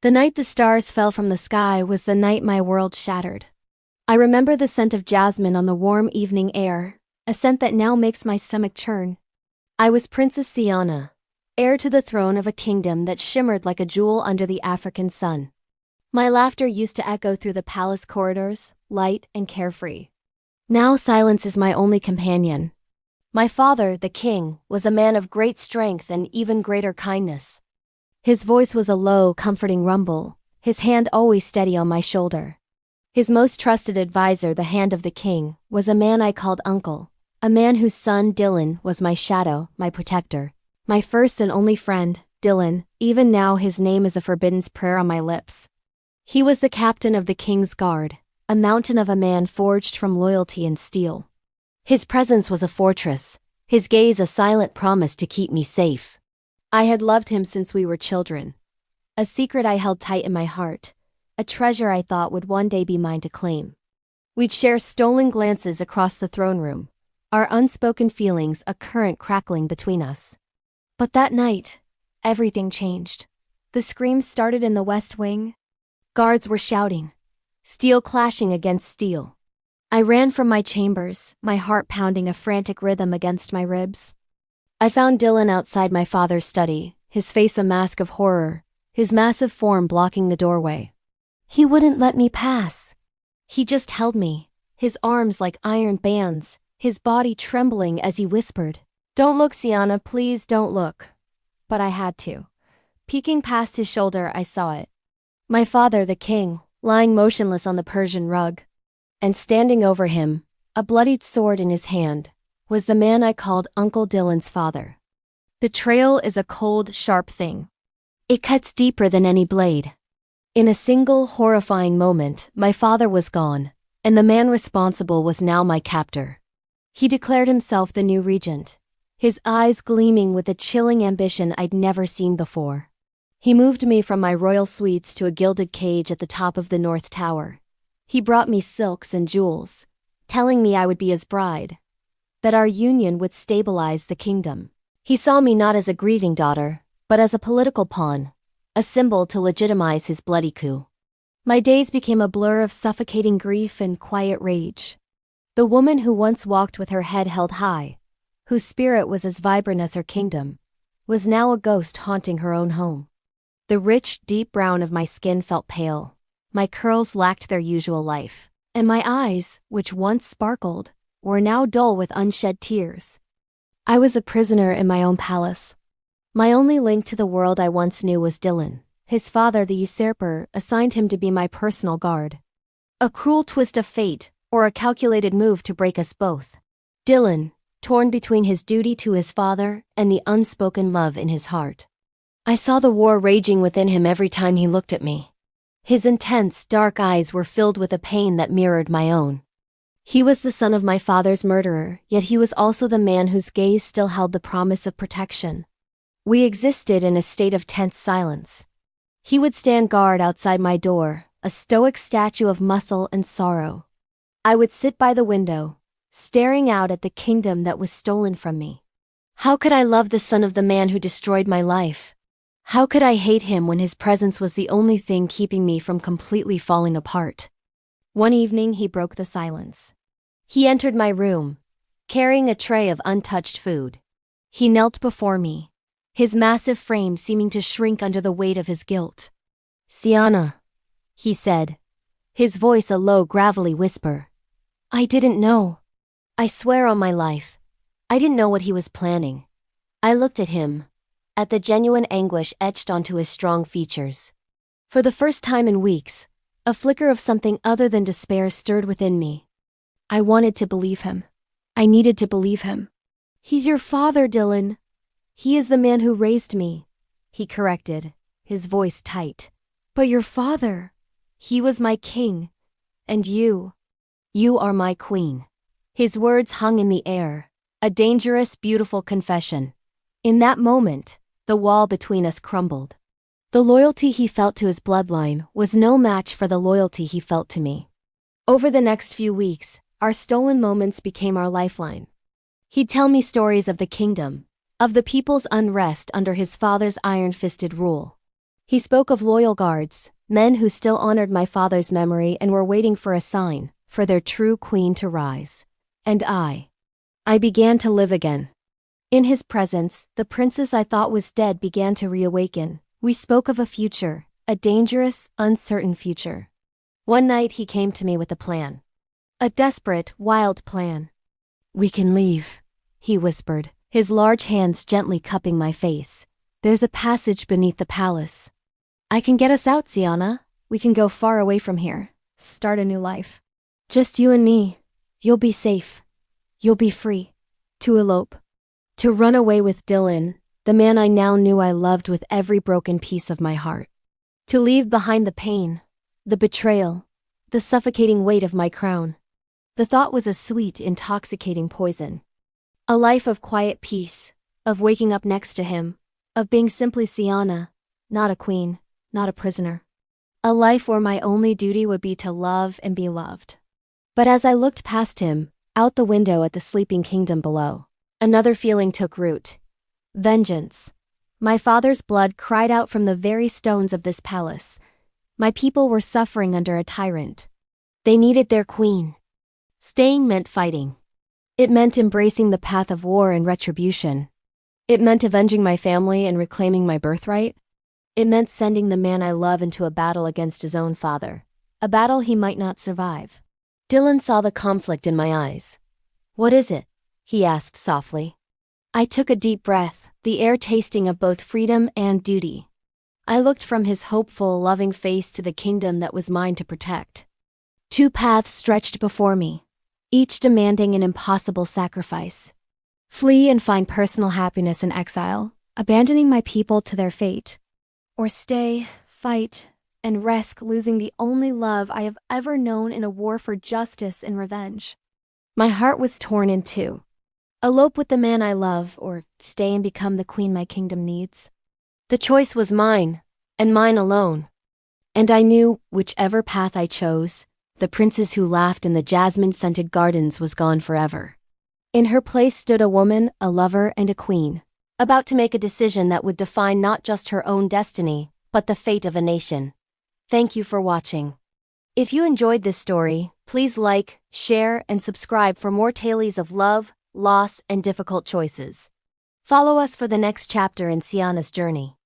The night the stars fell from the sky was the night my world shattered. I remember the scent of jasmine on the warm evening air, a scent that now makes my stomach churn. I was Princess Siana, heir to the throne of a kingdom that shimmered like a jewel under the African sun. My laughter used to echo through the palace corridors, light and carefree. Now silence is my only companion. My father, the king, was a man of great strength and even greater kindness. His voice was a low, comforting rumble, his hand always steady on my shoulder. His most trusted advisor, the hand of the king, was a man I called uncle, a man whose son, Dylan, was my shadow, my protector, my first and only friend, Dylan. Even now his name is a forbidden prayer on my lips. He was the captain of the king's guard, a mountain of a man forged from loyalty and steel. His presence was a fortress, his gaze a silent promise to keep me safe. I had loved him since we were children. A secret I held tight in my heart, a treasure I thought would one day be mine to claim. We'd share stolen glances across the throne room, our unspoken feelings a current crackling between us. But that night, everything changed. The screams started in the West Wing. Guards were shouting, steel clashing against steel. I ran from my chambers, my heart pounding a frantic rhythm against my ribs. I found Dylan outside my father's study, his face a mask of horror, his massive form blocking the doorway. He wouldn't let me pass. He just held me, his arms like iron bands, his body trembling as he whispered, "Don't look, Siana, please don't look." But I had to. Peeking past his shoulder, I saw it. My father, the king, lying motionless on the Persian rug. And standing over him, a bloodied sword in his hand, was the man I called Uncle Dylan's father. Betrayal is a cold, sharp thing. It cuts deeper than any blade. In a single, horrifying moment, my father was gone, and the man responsible was now my captor. He declared himself the new regent, his eyes gleaming with a chilling ambition I'd never seen before. He moved me from my royal suites to a gilded cage at the top of the North Tower. He brought me silks and jewels, telling me I would be his bride, that our union would stabilize the kingdom. He saw me not as a grieving daughter, but as a political pawn, a symbol to legitimize his bloody coup. My days became a blur of suffocating grief and quiet rage. The woman who once walked with her head held high, whose spirit was as vibrant as her kingdom, was now a ghost haunting her own home. The rich, deep brown of my skin felt pale, my curls lacked their usual life, and my eyes, which once sparkled, were now dull with unshed tears. I was a prisoner in my own palace. My only link to the world I once knew was Dylan. His father, the usurper, assigned him to be my personal guard. A cruel twist of fate, or a calculated move to break us both. Dylan, torn between his duty to his father and the unspoken love in his heart. I saw the war raging within him every time he looked at me. His intense, dark eyes were filled with a pain that mirrored my own. He was the son of my father's murderer, yet he was also the man whose gaze still held the promise of protection. We existed in a state of tense silence. He would stand guard outside my door, a stoic statue of muscle and sorrow. I would sit by the window, staring out at the kingdom that was stolen from me. How could I love the son of the man who destroyed my life? How could I hate him when his presence was the only thing keeping me from completely falling apart? One evening he broke the silence. He entered my room, carrying a tray of untouched food. He knelt before me, his massive frame seeming to shrink under the weight of his guilt. "Siana," he said, his voice a low, gravelly whisper. I didn't know. I swear on my life, I didn't know what he was planning. I looked at him, at the genuine anguish etched onto his strong features. For the first time in weeks, a flicker of something other than despair stirred within me. I wanted to believe him. I needed to believe him. "He's your father, Dylan. He is the man who raised me," he corrected, his voice tight. "But your father, he was my king. And you are my queen." His words hung in the air, a dangerous, beautiful confession. In that moment, the wall between us crumbled. The loyalty he felt to his bloodline was no match for the loyalty he felt to me. Over the next few weeks, our stolen moments became our lifeline. He'd tell me stories of the kingdom, of the people's unrest under his father's iron-fisted rule. He spoke of loyal guards, men who still honored my father's memory and were waiting for a sign, for their true queen to rise. And I began to live again. In his presence, the princess I thought was dead began to reawaken. We spoke of a future, a dangerous, uncertain future. One night he came to me with a plan. A desperate, wild plan. "We can leave," he whispered, his large hands gently cupping my face. "There's a passage beneath the palace. I can get us out, Siana. We can go far away from here. Start a new life. Just you and me. You'll be safe. You'll be free. To elope. To run away with Dylan, the man I now knew I loved with every broken piece of my heart. To leave behind the pain, the betrayal, the suffocating weight of my crown. The thought was a sweet, intoxicating poison. A life of quiet peace, of waking up next to him, of being simply Siana, not a queen, not a prisoner. A life where my only duty would be to love and be loved. But as I looked past him, out the window at the sleeping kingdom below, another feeling took root. Vengeance. My father's blood cried out from the very stones of this palace. My people were suffering under a tyrant. They needed their queen. Staying meant fighting. It meant embracing the path of war and retribution. It meant avenging my family and reclaiming my birthright. It meant sending the man I love into a battle against his own father, a battle he might not survive. Dylan saw the conflict in my eyes. "What is it?" he asked softly. I took a deep breath, the air tasting of both freedom and duty. I looked from his hopeful, loving face to the kingdom that was mine to protect. Two paths stretched before me, each demanding an impossible sacrifice. Flee and find personal happiness in exile, abandoning my people to their fate. Or stay, fight, and risk losing the only love I have ever known in a war for justice and revenge. My heart was torn in two. Elope with the man I love, or stay and become the queen my kingdom needs. The choice was mine, and mine alone. And I knew, whichever path I chose, the princess who laughed in the jasmine-scented gardens was gone forever. In her place stood a woman, a lover, and a queen, about to make a decision that would define not just her own destiny, but the fate of a nation. Thank you for watching. If you enjoyed this story, please like, share, and subscribe for more tales of love, loss, and difficult choices. Follow us for the next chapter in Siana's journey.